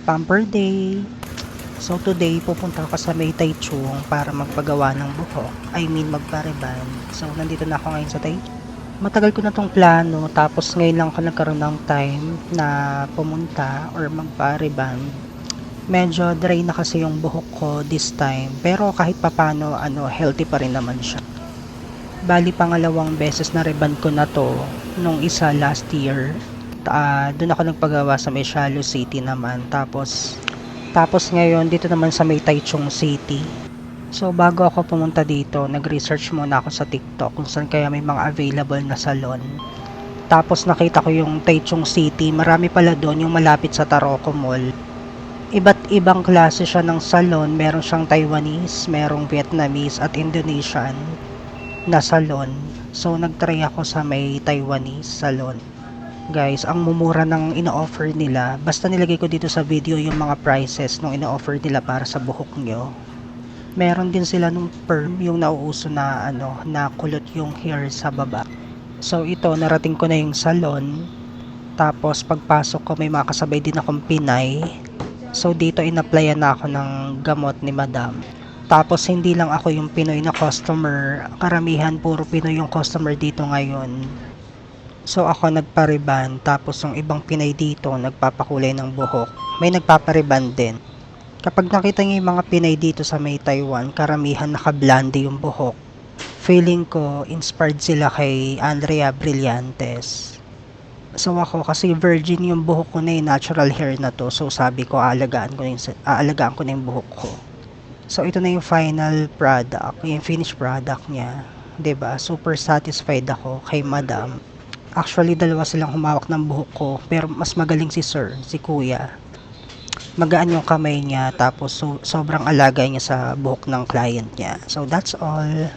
Pamper Day. So today pupunta ako sa May Taichung para magpagawa ng buhok. I mean magpa-reband. So nandito na ako ngayon sa Taichung. Matagal ko na tong plano tapos ngayon lang ako nagkaroon ng time na pumunta or magpa-reband. Medyo dry na kasi yung buhok ko this time pero kahit papano healthy pa rin naman siya. Bali pangalawang beses na reband ko na to, nung isa last year. Doon ako nagpagawa sa may Shallow City naman. Tapos ngayon dito naman sa may Taichung City. So bago ako pumunta dito, nag-research muna ako sa TikTok kung saan kaya may mga available na salon. Tapos nakita ko yung Taichung City, marami pala doon yung malapit sa Taroko Mall. Iba't ibang klase siya ng salon, meron siyang Taiwanese, merong Vietnamese at Indonesian na salon. So nagtry ako sa may Taiwanese salon. Guys, ang mumura ng ino-offer nila. Basta nilagay ko dito sa video yung mga prices nung ino-offer nila para sa buhok nyo. Meron din sila nung perm, yung nauuso na na kulot yung hair sa baba. So ito, narating ko na yung salon. Tapos pagpasok ko may mga kasabay din akong Pinay. So dito in-applyan na ako ng gamot ni Madam. Tapos hindi lang ako yung Pinoy na customer, karamihan puro Pinoy yung customer dito ngayon. So ako nagpa-reband, tapos yung ibang Pinay dito nagpapakulay ng buhok. May nagpapa-reband din. Kapag nakita niyo yung mga Pinay dito sa may Taiwan, karamihan naka-blonde yung buhok. Feeling ko inspired sila kay Andrea Brillantes. So ako kasi virgin yung buhok ko na yung natural hair na to. So sabi ko aalagaan ko na yung buhok ko. So ito na yung final product, yung finished product niya. 'Di ba? Super satisfied ako kay Madam. Actually dalawa silang humawak ng buhok ko, pero mas magaling si Sir, si Kuya. Magaan yung kamay niya, tapos sobrang alaga niya sa buhok ng client niya. So that's all.